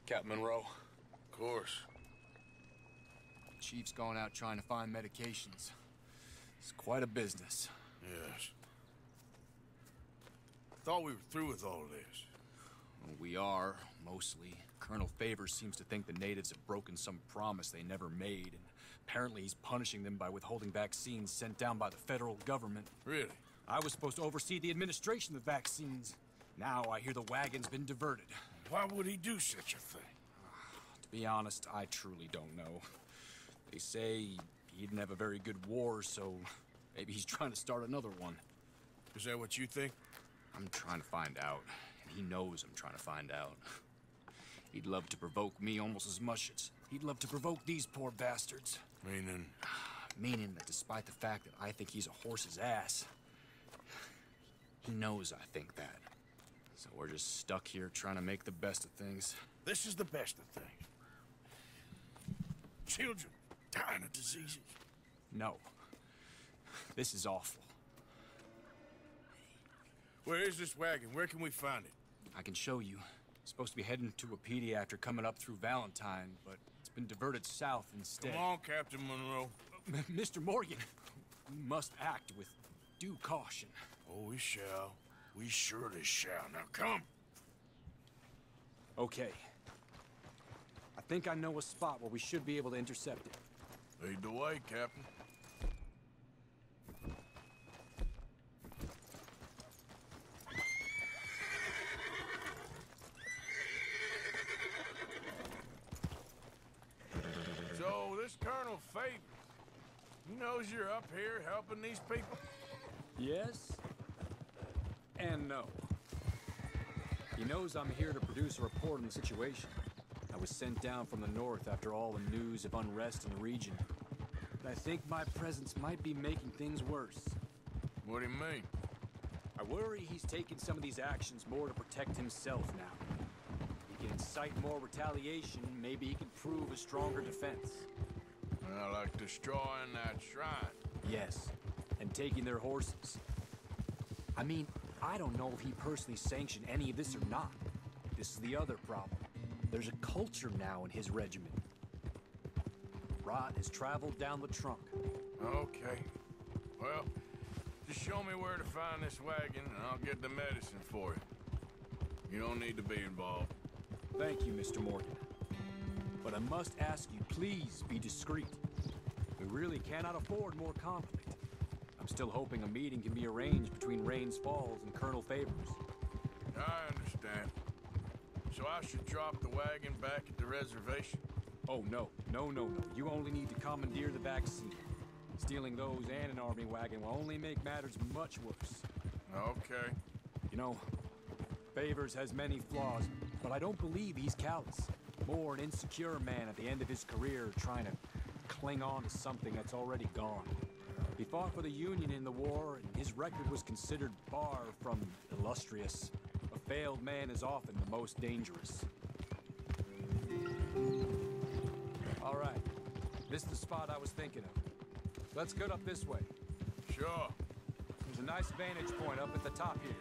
Captain Monroe. Of course. Chief's going out trying to find medications. It's quite a business. Yes. Thought we were through with all this. Well, we are, mostly. Colonel Favors seems to think the natives have broken some promise they never made, and apparently he's punishing them by withholding vaccines sent down by the federal government. Really? I was supposed to oversee the administration of the vaccines. Now I hear the wagon's been diverted. Why would he do such a thing? To be honest, I truly don't know. They say he didn't have a very good war, so maybe he's trying to start another one. Is that what you think? I'm trying to find out, and he knows I'm trying to find out. He'd love to provoke me almost as much as he'd love to provoke these poor bastards. Meaning? Meaning that despite the fact that I think he's a horse's ass, he knows I think that. So we're just stuck here trying to make the best of things. This is the best of things. Children dying of diseases. No. This is awful. Where is this wagon? Where can we find it? I can show you. It's supposed to be heading to Wapiti after coming up through Valentine, but it's been diverted south instead. Come on, Captain Monroe. Mr. Morgan, we must act with due caution. Oh, we shall. We surely shall. Now, come. Okay. I think I know a spot where we should be able to intercept it. Lead the way, Captain. So, this Colonel Favors, he knows you're up here helping these people? Yes. And no. He knows I'm here to produce a report on the situation. I was sent down from the north after all the news of unrest in the region. But I think my presence might be making things worse. What do you mean? I worry he's taking some of these actions more to protect himself now. He can incite more retaliation, maybe he can prove a stronger defense. Well, like destroying that shrine. Yes, and taking their horses. I mean, I don't know if he personally sanctioned any of this or not. This is the other problem. There's a culture now in his regiment. Rot has traveled down the trunk. Okay. Well, just show me where to find this wagon, and I'll get the medicine for you. You don't need to be involved. Thank you, Mr. Morgan. But I must ask you, please be discreet. We really cannot afford more conflict. I'm still hoping a meeting can be arranged between Rains Falls and Colonel Favors. I understand. So I should drop the wagon back at the reservation? Oh, no. No. You only need to commandeer the vaccine. Stealing those and an army wagon will only make matters much worse. Okay. You know, Favors has many flaws, but I don't believe he's callous. More an insecure man at the end of his career trying to cling on to something that's already gone. He fought for the Union in the war, and his record was considered far from illustrious. A failed man is often the most dangerous. All right. This is the spot I was thinking of. Let's get up this way. Sure. There's a nice vantage point up at the top here.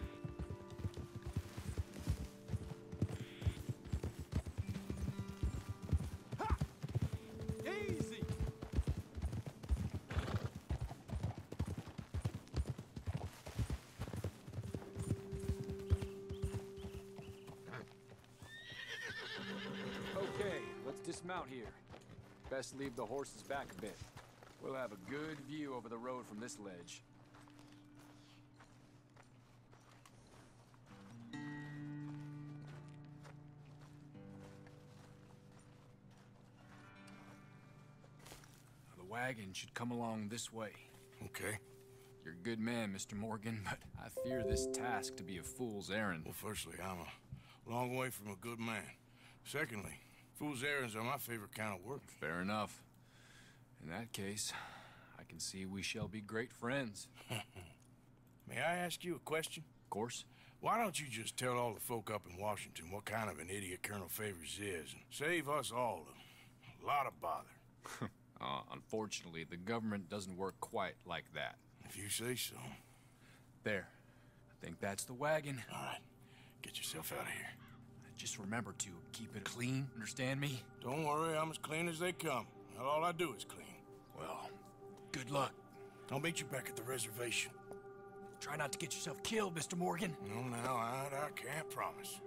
Ha! Easy! Okay, let's dismount here. Best leave the horses back a bit. We'll have a good view over the road from this ledge. The wagon should come along this way. Okay. You're a good man, Mr. Morgan, but I fear this task to be a fool's errand. Well, firstly, I'm a long way from a good man. Secondly, fool's errands are my favorite kind of work. Fair enough. In that case, I can see we shall be great friends. May I ask you a question? Of course. Why don't you just tell all the folk up in Washington what kind of an idiot Colonel Favors is, and save us all a lot of bother? Unfortunately, the government doesn't work quite like that. If you say so. There. I think that's the wagon. All right. Get yourself out of here. I Just remember to keep it clean, understand me? Don't worry, I'm as clean as they come. All I do is clean. Well, good luck. I'll meet you back at the reservation. Try not to get yourself killed, Mr. Morgan. No, I can't promise.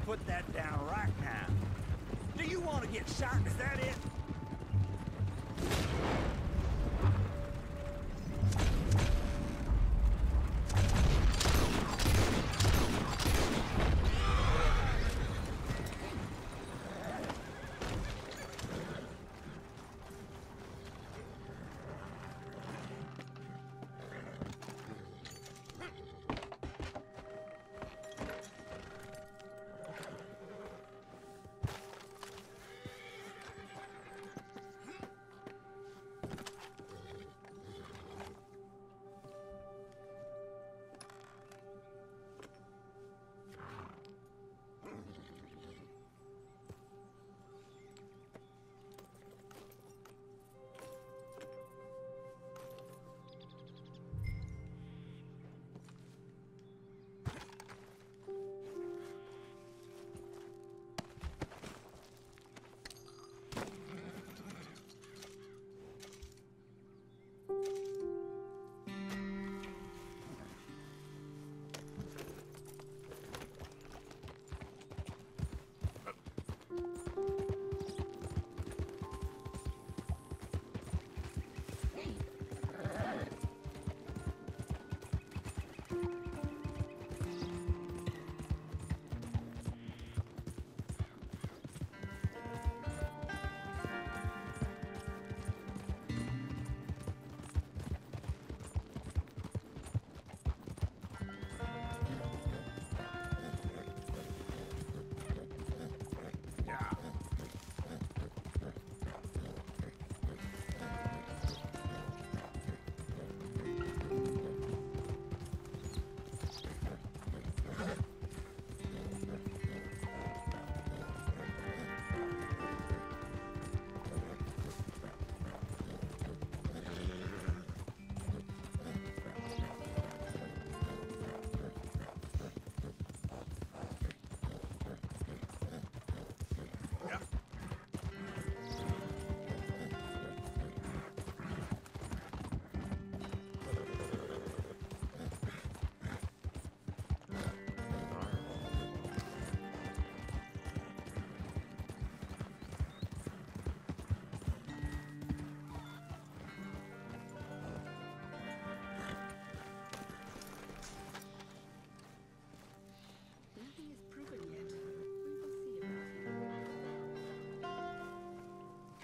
Put that down right now. Do you want to get shot? Is that it?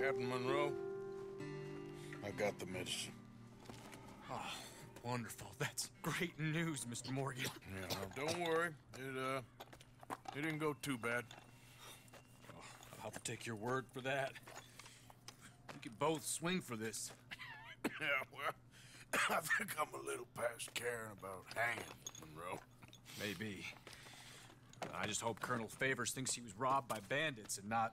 Captain Monroe, I got the medicine. Oh, wonderful. That's great news, Mr. Morgan. Yeah, now don't worry. It didn't go too bad. Oh, I'll have to take your word for that. We could both swing for this. Yeah, well, I think I'm a little past caring about hanging, Monroe. Maybe. I just hope Colonel Favors thinks he was robbed by bandits and not...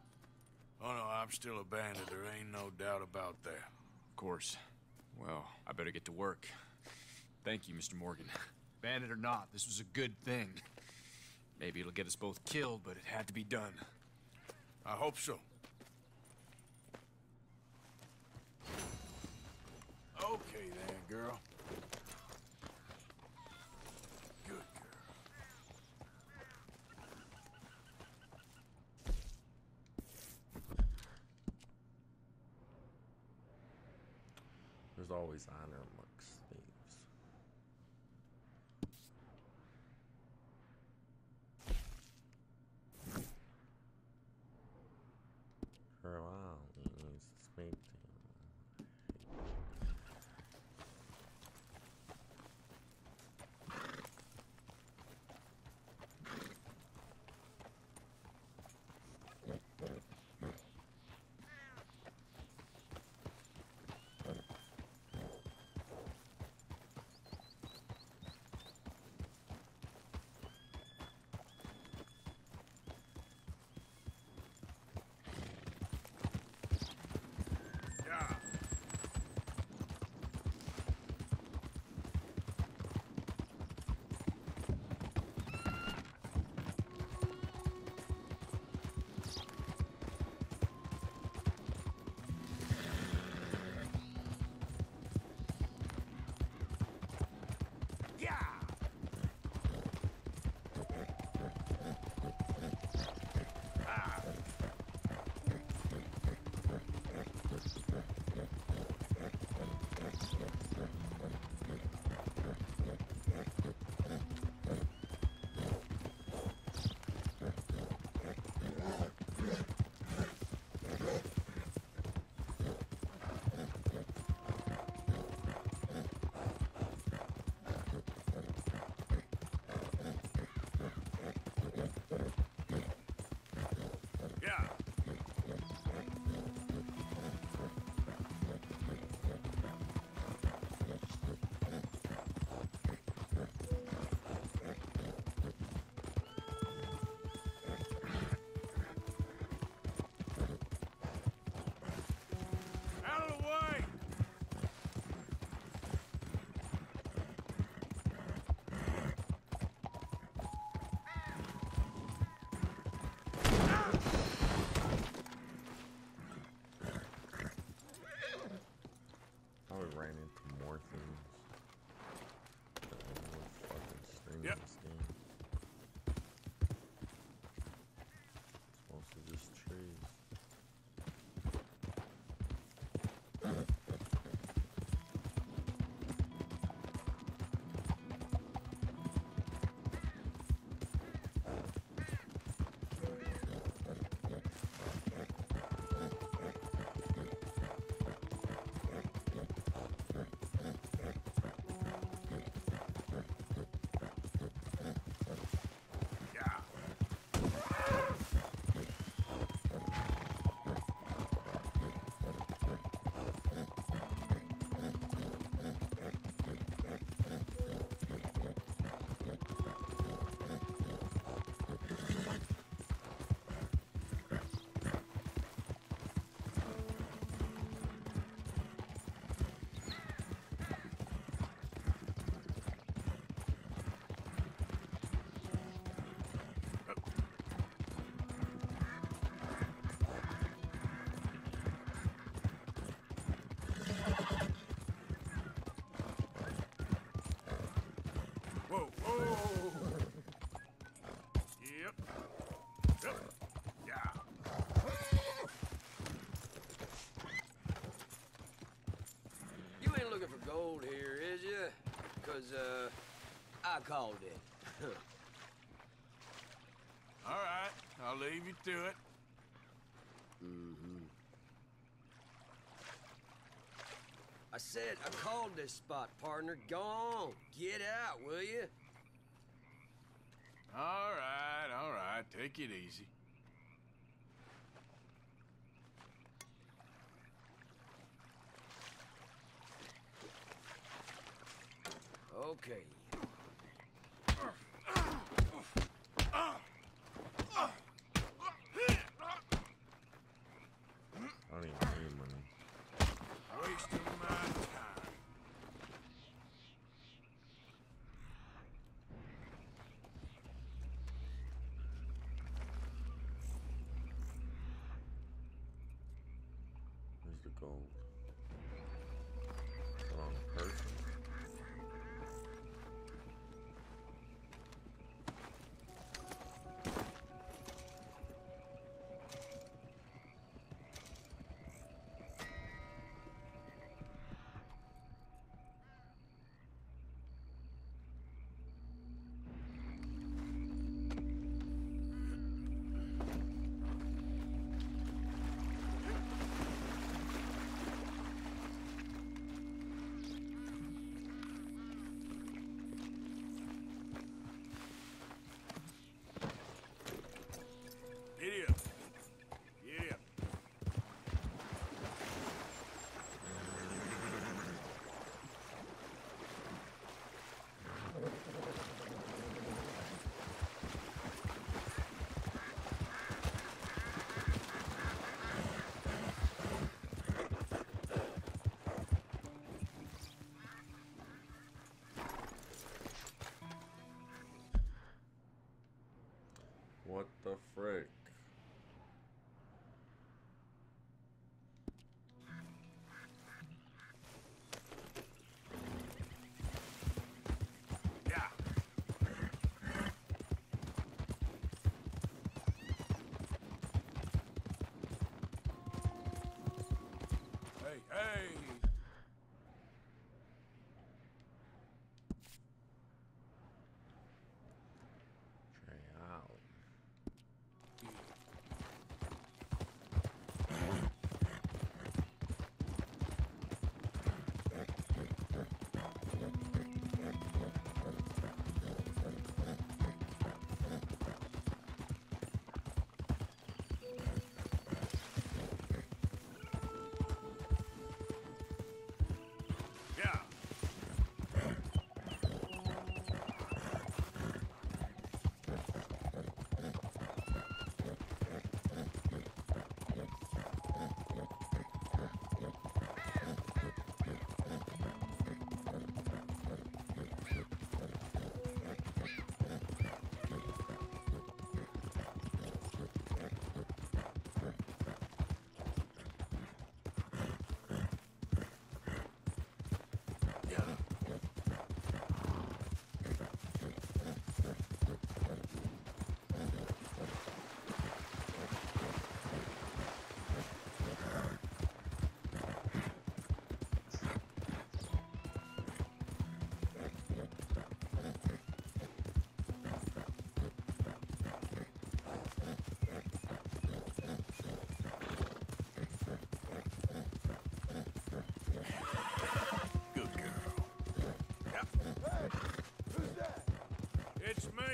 Oh, no, I'm still a bandit. There ain't no doubt about that. Of course. Well, I better get to work. Thank you, Mr. Morgan. Bandit or not, this was a good thing. Maybe it'll get us both killed, but it had to be done. I hope so. Okay then, girl. Good girl. There's always honor amongst thieves. ran into more things. Fucking string Yep. this game. It's mostly just trees. Yeah. Whoa, whoa. Yep. Yep. Yeah. You ain't looking for gold here, is you? 'Cause, I called it. All right, I'll leave you to it. I said I called this spot, partner. Go on. Get out, will you? All right. Take it easy. Okay. I don't even need money. Wasting my time. Where's the gold? Wrong person.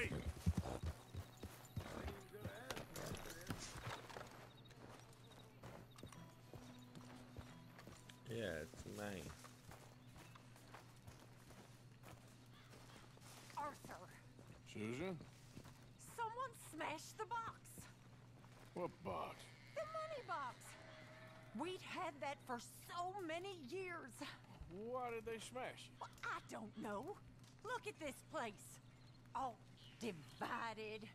Hey! Yeah, it's nice. Arthur, Susan? someone smashed the box. What box? The money box. We'd had that for so many years. Why did they smash it? Well, I don't know. Look at this place. All divided.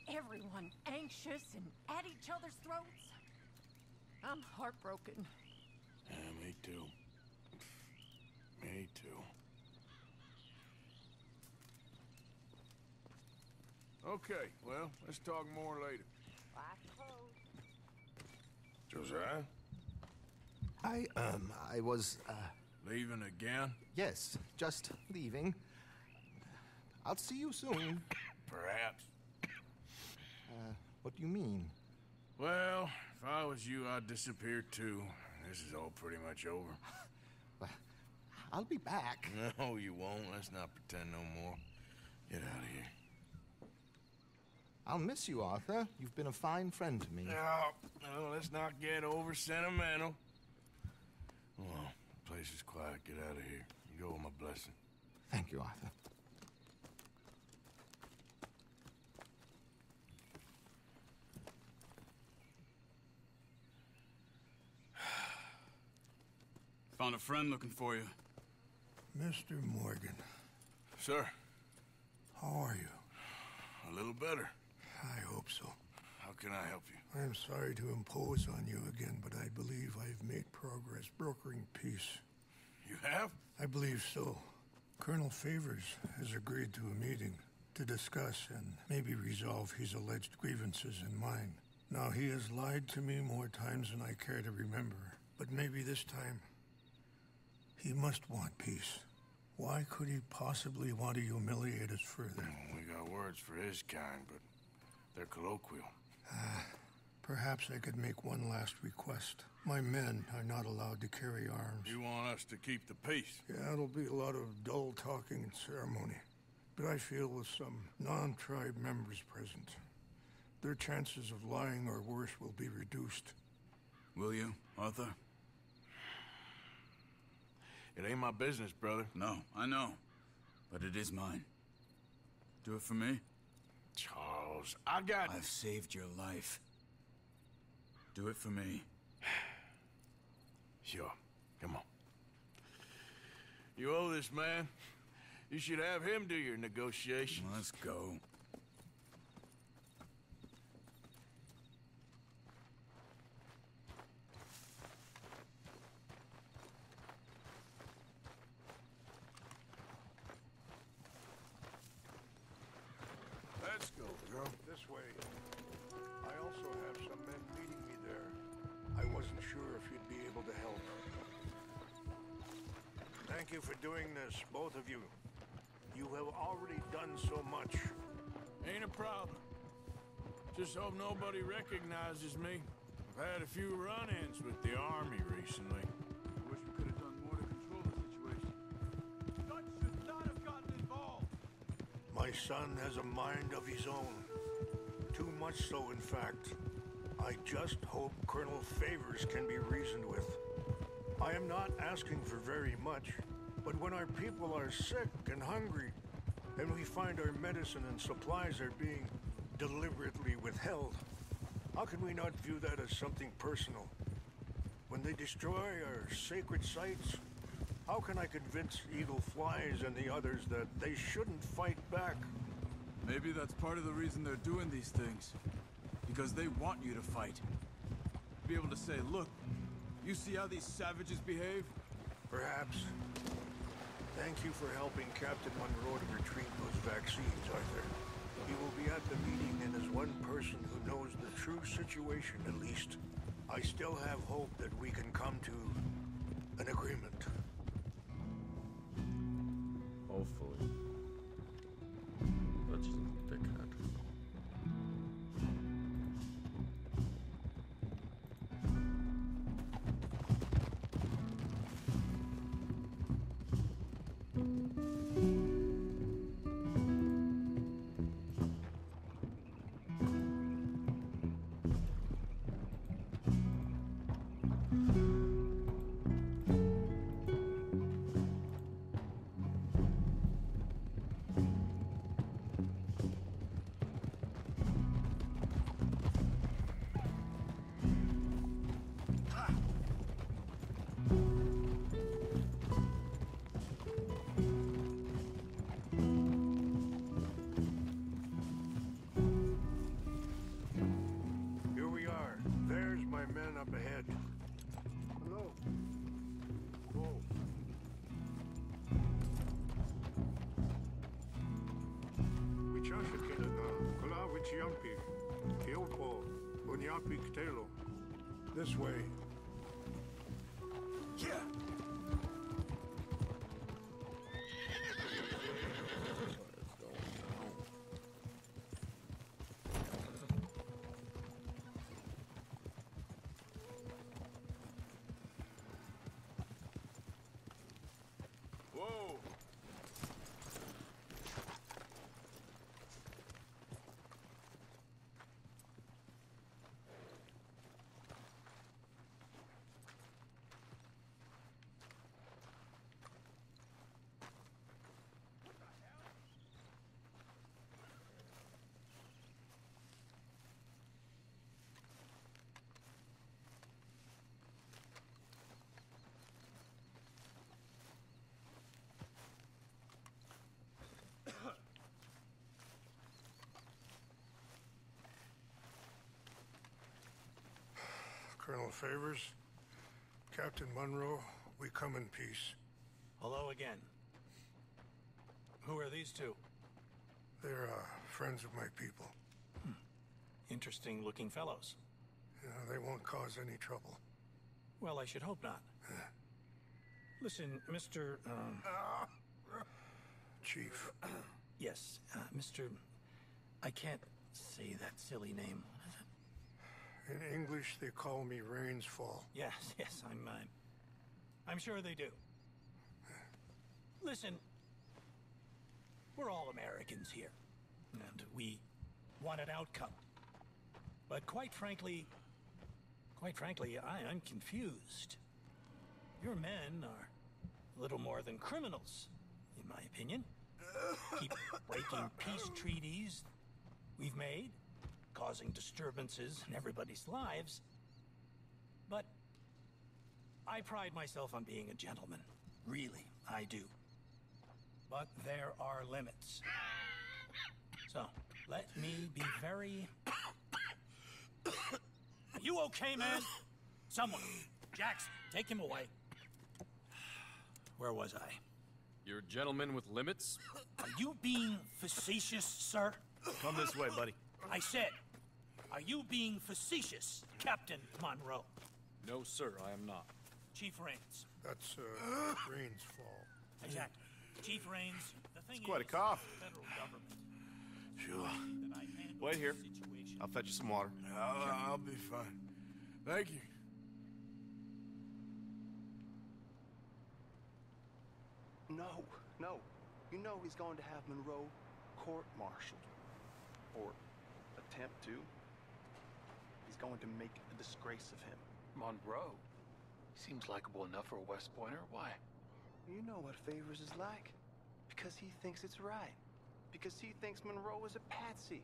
Everyone anxious and at each other's throats. I'm heartbroken. Yeah, me too. Me too. Okay, well, let's talk more later. I suppose. Josiah? I was, Leaving again? yes, just leaving. I'll see you soon. Perhaps. What do you mean? Well, if I was you, I'd disappear too. This is all pretty much over. I'll be back. No, you won't. Let's not pretend no more. Get out of here. I'll miss you, Arthur. You've been a fine friend to me. No, let's not get over sentimental. Well, the place is quiet. Get out of here. You go with my blessing. Thank you, Arthur. Found a friend looking for you. Mr. Morgan, Sir, how are you? a little better. I hope so. How can I help you? I'm sorry to impose on you again, but I believe I've made progress brokering peace. You have? I believe so. Colonel Favors has agreed to a meeting to discuss and maybe resolve his alleged grievances and mine. Now, he has lied to me more times than I care to remember, but maybe this time he must want peace. Why could he possibly want to humiliate us further? We got words for his kind, but they're colloquial. Perhaps I could make one last request. My men are not allowed to carry arms. You want us to keep the peace? Yeah, it'll be a lot of dull talking and ceremony. But I feel with some non-tribe members present, their chances of lying or worse will be reduced. Will you, Arthur? It ain't my business, brother. No, I know. But it is mine. Do it for me? Charles, I got... I've saved your life. Do it for me. Sure. Come on. You owe this man. You should have him do your negotiations. Let's go. Let's go, girl. This way. I also have some men meeting me there. I wasn't sure if you'd be able to help. Thank you for doing this, both of you. You have already done so much. Ain't a problem. Just hope nobody recognizes me. I've had a few run-ins with the army recently. I wish we could have done more to control the situation. Dutch should not have gotten involved. My son has a mind of his own. Too much so, in fact. I just hope Colonel Favors can be reasoned with. I am not asking for very much, but when our people are sick and hungry, and we find our medicine and supplies are being deliberately withheld, how can we not view that as something personal? When they destroy our sacred sites, how can I convince Eagle Flies and the others that they shouldn't fight back? Maybe that's part of the reason they're doing these things. Because they want you to fight. Be able to say, look, you see how these savages behave? Perhaps. Thank you for helping Captain Monroe to retrieve those vaccines, Arthur. He will be at the meeting, and as one person who knows the true situation, at least, I still have hope that we can come to an agreement. Hopefully. That's just a dickhead. Wichiampi, Kyopo, Bunyapi Ktelo. This way. Yeah. Whoa! Colonel Favors, Captain Monroe, we come in peace. Hello again. Who are these two? They're friends of my people. Interesting looking fellows. Yeah, they won't cause any trouble. Well, I should hope not. Listen, Mr. Chief. Yes, Mr. I can't say that silly name. In English, they call me Rainsfall. Yes, I'm sure they do. Listen, we're all Americans here, and we want an outcome. But quite frankly, I'm confused. Your men are a little more than criminals, in my opinion. Keep breaking peace treaties we've made, causing disturbances in everybody's lives. But I pride myself on being a gentleman. Really, I do. But there are limits. So, let me be very... Are you okay, man? Someone. Jackson, take him away. Where was I? You're a gentleman with limits? Are you being facetious, sir? Come this way, buddy. I said, are you being facetious, Captain Monroe? No, sir, I am not. Chief Rains. That's, Rainsfall. Exactly. Chief Rains, the thing It's quite a is, cough. the federal government. Sure. That I handle Wait here. the situation. I'll fetch you some water. I'll be fine. Thank you. No. You know he's going to have Monroe court-martialed. Or attempt to. He's going to make a disgrace of him. Monroe? He seems likable enough for a West Pointer. Why? You know what Favors is like. Because he thinks it's right. Because he thinks Monroe is a patsy.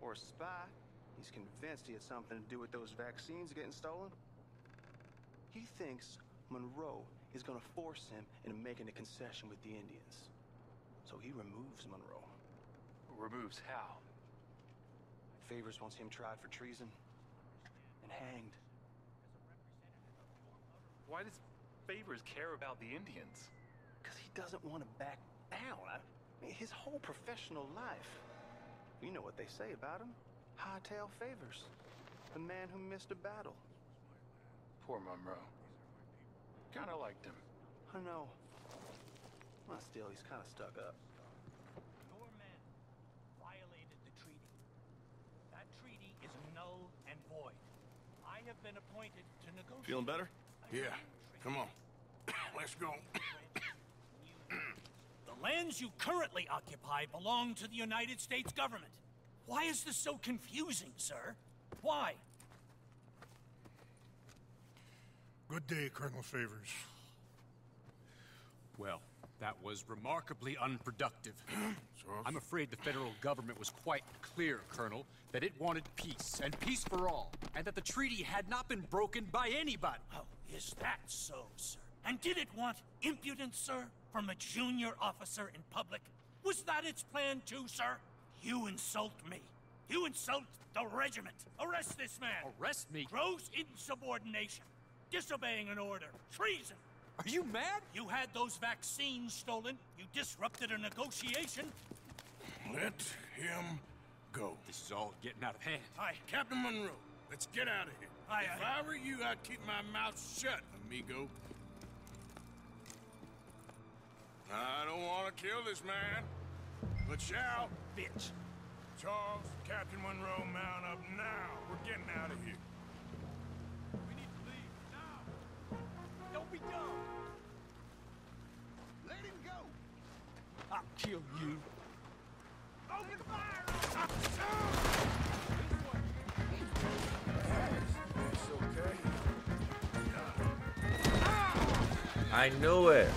Or a spy. He's convinced he had something to do with those vaccines getting stolen. He thinks Monroe is gonna force him into making a concession with the Indians. So he removes Monroe. Removes how? Favors wants him tried for treason and hanged. Why does Favors care about the Indians? Because he doesn't want to back down. I mean, his whole professional life. You know what they say about him. Hightail Favors. The man who missed a battle. Poor Monroe. Kinda liked him. I know. Well, still, he's kind of stuck up. Your men violated the treaty. That treaty is null and void. I have been appointed to negotiate. Feeling better? Yeah. Come on. Let's go. The lands you currently occupy belong to the United States government. Why is this so confusing, sir? Why? Good day, Colonel Favors. Well, that was remarkably unproductive. I'm afraid the federal government was quite clear, Colonel, that it wanted peace, and peace for all, and that the treaty had not been broken by anybody. Oh, is that so, sir? And did it want impudence, sir, from a junior officer in public? Was that its plan too, sir? You insult me. You insult the regiment. Arrest this man. Arrest me? Gross insubordination. Disobeying an order. Treason. Are you mad? You had those vaccines stolen. You disrupted a negotiation. Let him go. This is all getting out of hand. Hi, Captain Monroe. Let's get out of here. If I were you, I'd keep my mouth shut, amigo. I don't want to kill this man, but shall. Bitch. Charles, Captain Monroe, mount up now. We're getting out of here. We need to leave now. Don't be dumb. Let him go! I'll kill you. Open fire! It's okay. I knew it.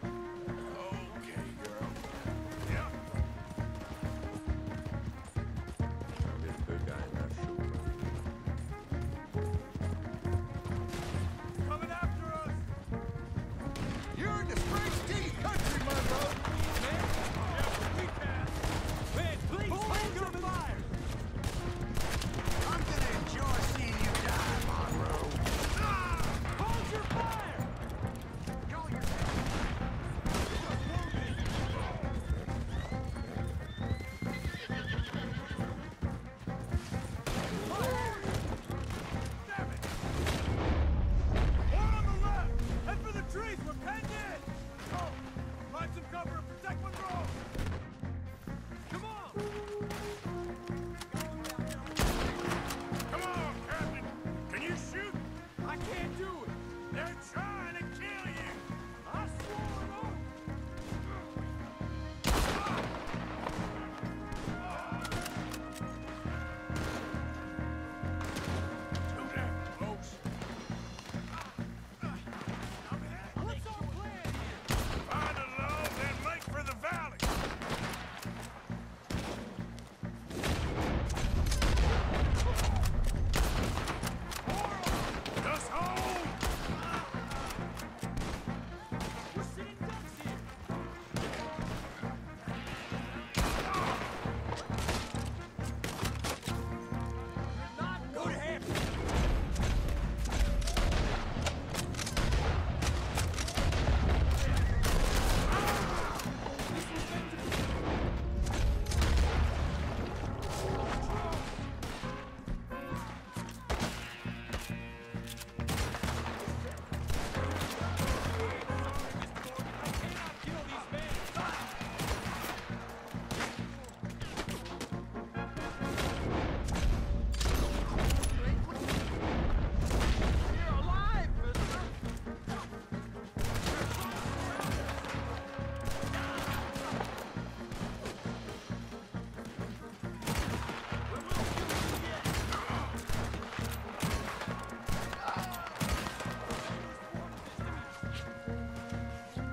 Okay, girl. Yeah. I'll be the good guy in that shoot. Coming after us! You're in the Spring's teeth country, Monroe! Man, please, hold your fire! I'm gonna enjoy seeing you die, Monroe! Hold your fire! Call your Damn it! One on the left! Head for the trees! We're penned in! Go! Find some cover and protect Monroe! Come on! Come on, Captain. Can you shoot? I can't do it! They're trying to kill you. I swore it off! Too damn close. What's our plan here? Find a low, then make for the valley. Just hold. We're sitting ducks here! Not go to him! You're alive, mister!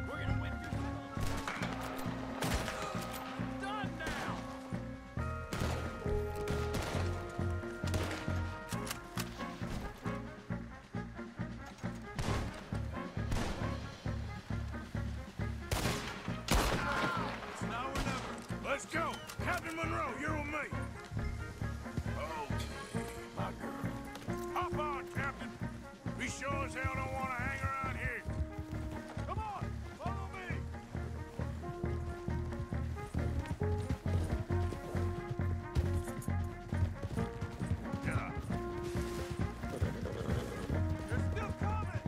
We're gonna win this. Done now! It's now or never. Let's go. Captain Monroe, you're with me. Okay, my girl. Hop on, Captain. We sure as hell don't want to hang around here. Come on, follow me. Yeah. They're still coming!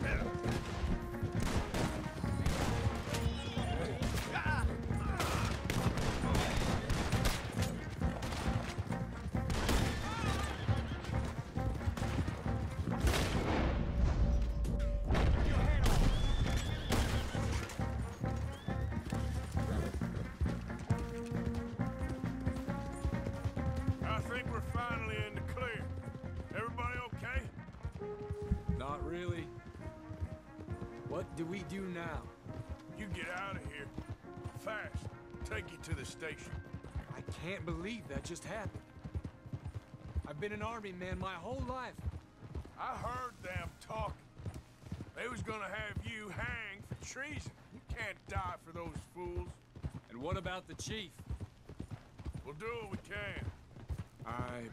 Yeah. I think we're finally in the clear. Everybody okay? Not really. What do we do now? You get out of here. Fast. Take you to the station. I can't believe that just happened. I've been an army man my whole life. I heard them talking. They was gonna have you hanged for treason. You can't die for those fools. And what about the chief? We'll do what we can. I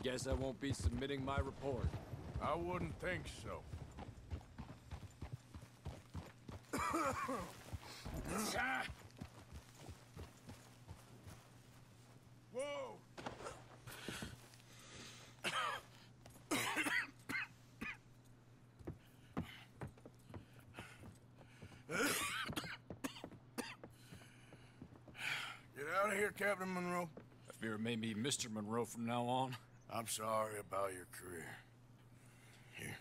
guess I won't be submitting my report. I wouldn't think so. Whoa! Get out of here, Captain Monroe. I fear it may be Mr. Monroe from now on. I'm sorry about your career. Here.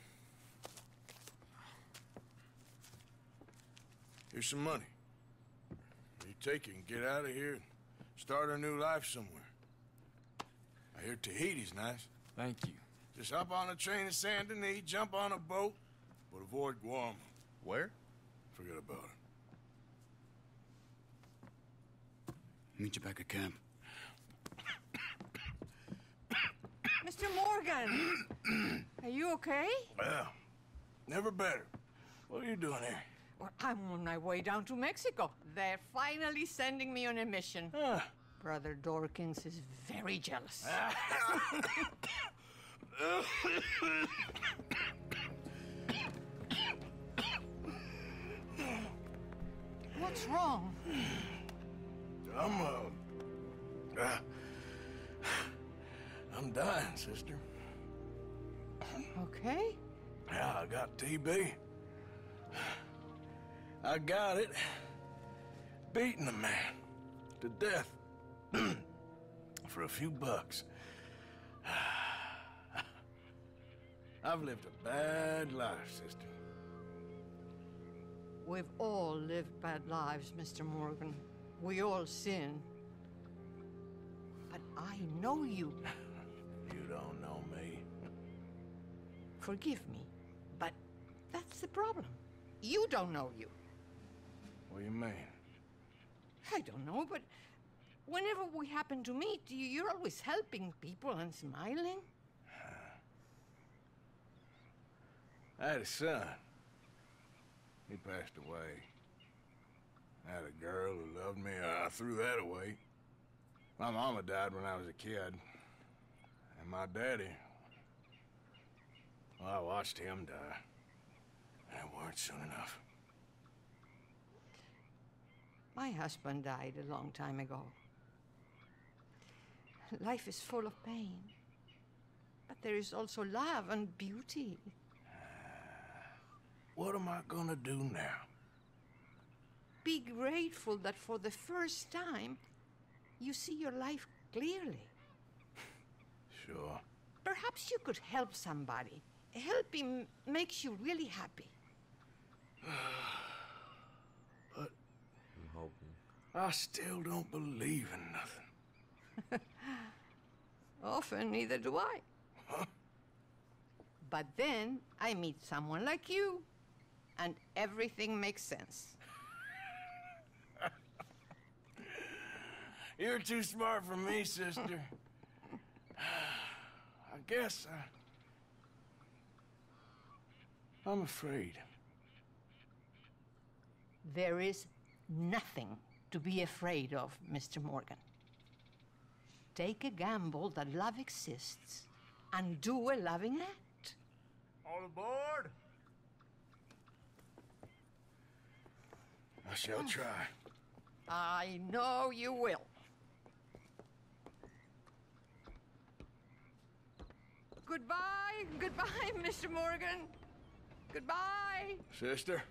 Here's some money. You take it and get out of here and start a new life somewhere. I hear Tahiti's nice. Thank you. Just hop on a train to Saint Denis, jump on a boat, but avoid Guam. Where? Forget about it. Meet you back at camp. Mr. Morgan! Are you okay? Well, never better. What are you doing here? Well, I'm on my way down to Mexico. They're finally sending me on a mission. Brother Dorkins is very jealous. What's wrong? I'm dying, sister. Okay. Yeah, I got TB. I got it. Beating a man to death for a few bucks. I've lived a bad life, sister. We've all lived bad lives, Mr. Morgan. We all sin. But I know you. You don't know me. Forgive me, but that's the problem. You don't know you. What do you mean? I don't know, but whenever we happen to meet, you're always helping people and smiling. I had a son. He passed away. I had a girl who loved me. I threw that away. My mama died when I was a kid. And my daddy, well, I watched him die. And it weren't soon enough. My husband died a long time ago. Life is full of pain. But there is also love and beauty. What am I gonna do now? Be grateful that for the first time, you see your life clearly. Sure. Perhaps you could help somebody. Helping makes you really happy. But I'm hoping. I still don't believe in nothing. Often, neither do I. Huh? But then I meet someone like you, and everything makes sense. You're too smart for me, sister. I guess I'm afraid. There is nothing to be afraid of, Mr. Morgan. Take a gamble that love exists and do a loving act. All aboard! I shall try. I know you will. Goodbye, goodbye, Mr. Morgan. Goodbye. Sister?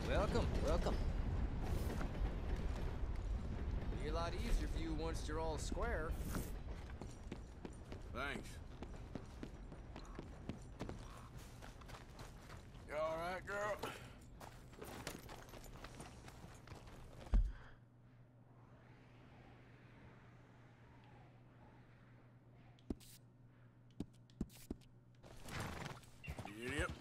Welcome, welcome. It'll be a lot easier for you once you're all square. Thanks. You all right, girl? You idiot.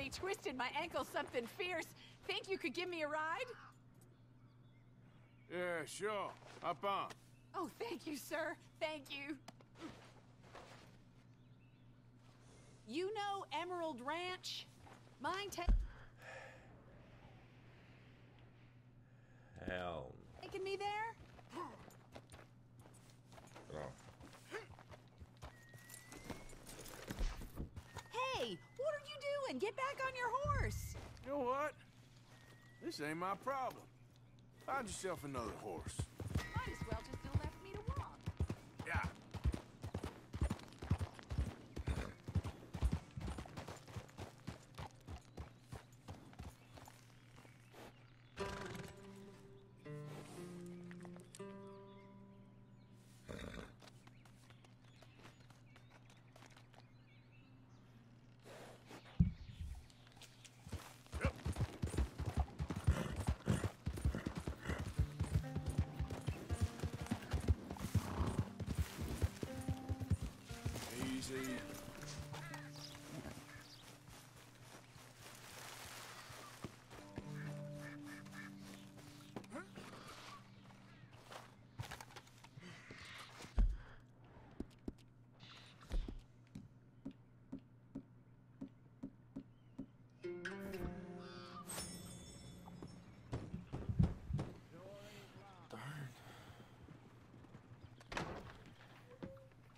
me twisted my ankle something fierce. Think you could give me a ride? Yeah, sure. Hop on. Oh, thank you, sir. Thank you. You know Emerald Ranch? Mind Hell. taking me there? Oh. Hey, what are you doing? Get back on your horse. You know what? This ain't my problem. Find yourself another horse. Might as well just have left me to walk. Yeah. Easy.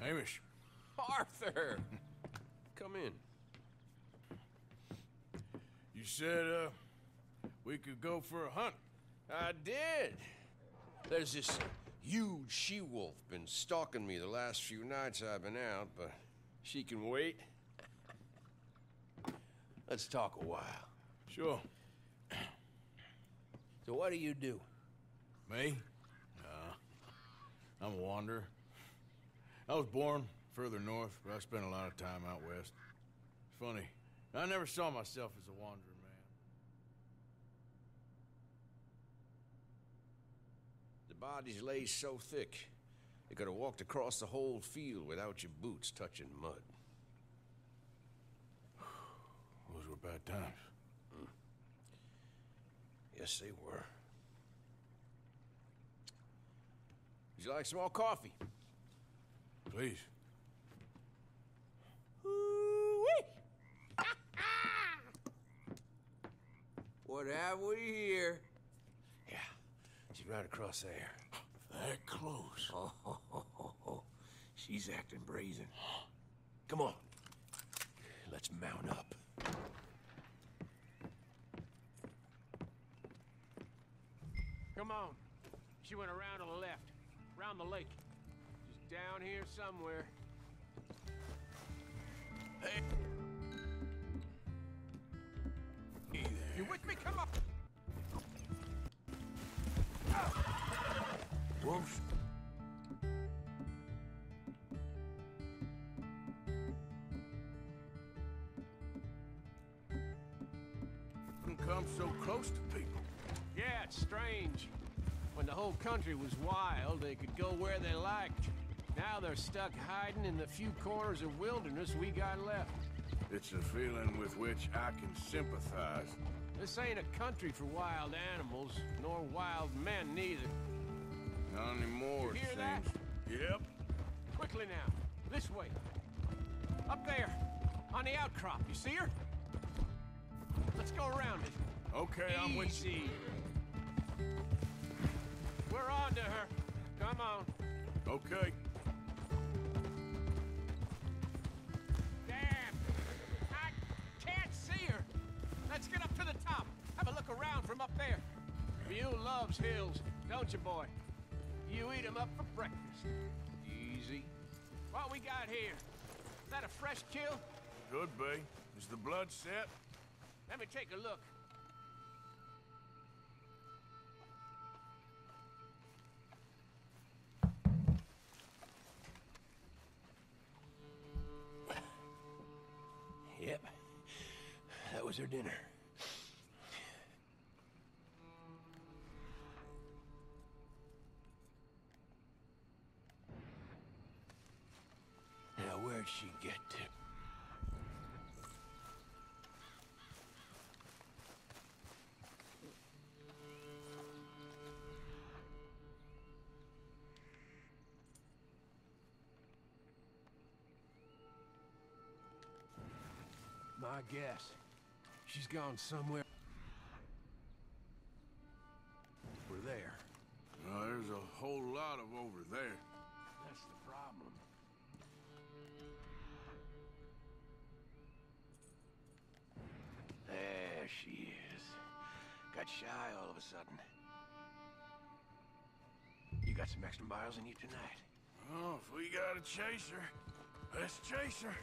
Hamish. Arthur! Come in. You said, we could go for a hunt. I did. There's this huge she-wolf been stalking me the last few nights I've been out, but she can wait. Let's talk a while. Sure. So what do you do? Me? I'm a wanderer. I was born further north, but I spent a lot of time out west. It's funny. I never saw myself as a wanderer, man. The bodies lay so thick, you could have walked across the whole field without your boots touching mud. Those were bad times. Yes, they were. Would you like some more coffee? Please. What have we here? Yeah, she's right across there. That close. Oh, she's acting brazen. Come on, let's mount up. Come on. She went around to the left, around the lake. Just down here somewhere. Hey. Hey there. You with me? Come on. Wolves. Come so close to people. Yeah, it's strange. When the whole country was wild, they could go where they liked. Now they're stuck hiding in the few corners of wilderness we got left. It's a feeling with which I can sympathize. This ain't a country for wild animals, nor wild men neither. Not anymore, You hear it that? seems. Yep. Quickly now, this way. Up there, on the outcrop, you see her? Let's go around it. Okay, I'm with you. Easy. We're on to her. Come on. Okay. Damn! I can't see her. Let's get up to the top. Have a look around from up there. You loves hills, don't you, boy? You eat 'em up for breakfast. Easy. What we got here? Is that a fresh kill? Could be. Is the blood set? Let me take a look. Yep, that was her dinner. Now, where'd she get to? I guess. She's gone somewhere. We're there. Well, there's a whole lot of over there. That's the problem. There she is. Got shy all of a sudden. You got some extra miles in you tonight? Oh, if we gotta chase her, let's chase her.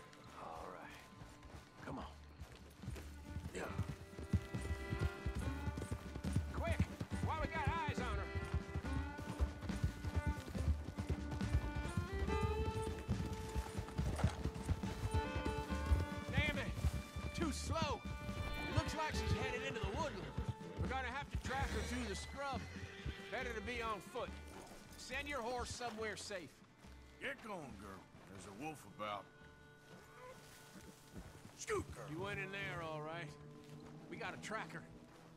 All right. Come on. Yeah. Quick! While we got eyes on her! Damn it! Too slow! It looks like she's headed into the woodland. We're gonna have to track her through the scrub. Better to be on foot. Send your horse somewhere safe. Get going, girl. There's a wolf about. Scoot, girl. You went in there, all right. We got a tracker.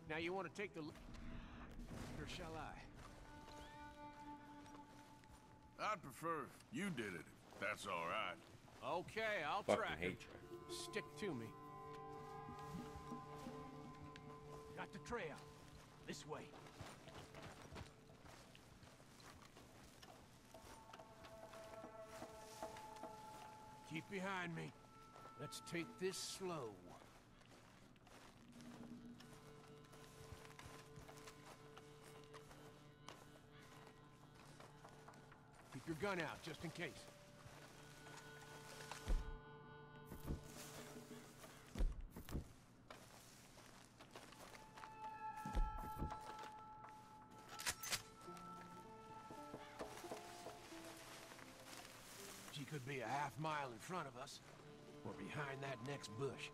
Now you want to take the... Or shall I? I'd prefer if you did it, if that's all right. Okay, I'll Fucking track her. hate you. Stick to me. Got the trail. This way. Keep behind me. Let's take this slow. Keep your gun out, just in case. She could be a half mile in front of us, or behind that next bush.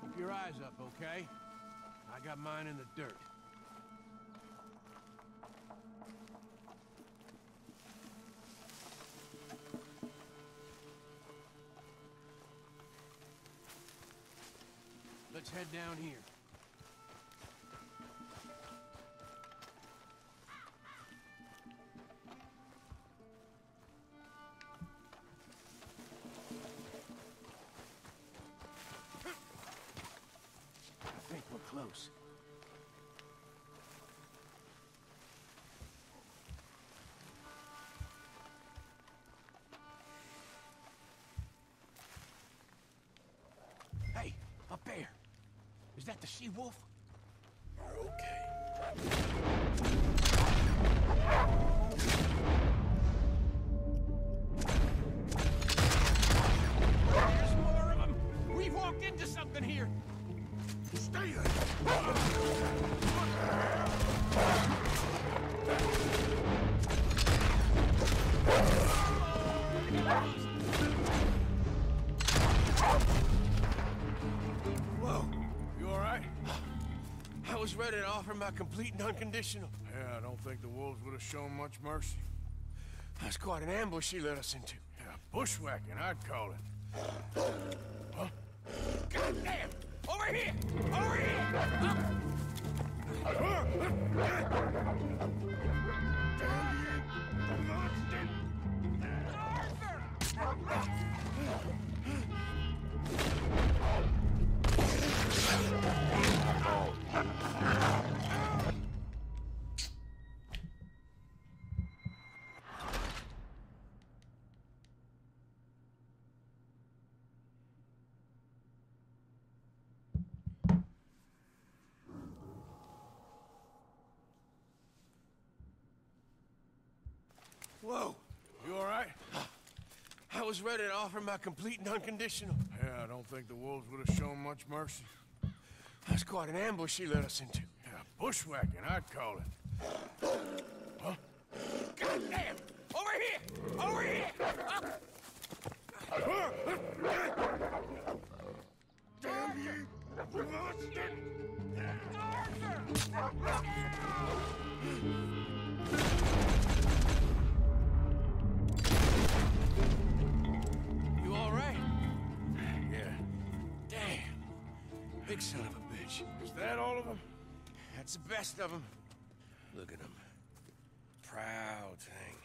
Keep your eyes up, okay? I got mine in the dirt. Let's head down here. I think we're close. Hey, up there. Is that the she-wolf? There's more of them! We've walked into something here! Stay there! Whoa. You all right? I was ready to offer my complete and unconditional. Yeah, I don't think the wolves would have shown much mercy. That's quite an ambush she led us into. Yeah, bushwhacking, I'd call it. Huh? God damn! Over here! Over here! Whoa! You all right? I was ready to offer my complete and unconditional. Yeah, I don't think the wolves would have shown much mercy. That's quite an ambush she led us into. Yeah, bushwhacking, I'd call it. Huh? God damn! Over here! Over here! Damn you! Bastard! You all right? Yeah. Damn. Big son of a bitch. Is that all of them? That's That's the best of them. Look at them. Proud thing.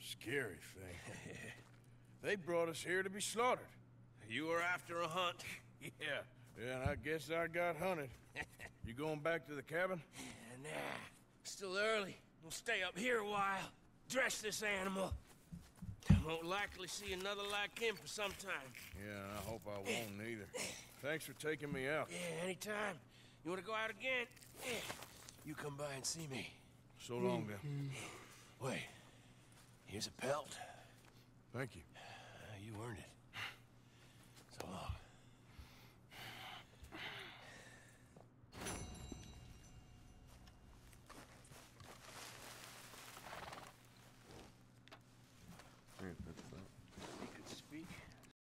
Scary thing. They brought us here to be slaughtered. You were after a hunt. Yeah. Yeah, and I guess I got hunted. You going back to the cabin? Nah. Still early. We'll stay up here a while. Dress this animal. Won't likely see another like him for some time. Yeah, I hope I won't either. Thanks for taking me out. Yeah, anytime. You want to go out again? You come by and see me. So long, then. Wait. Here's a pelt. Thank you. You earned it.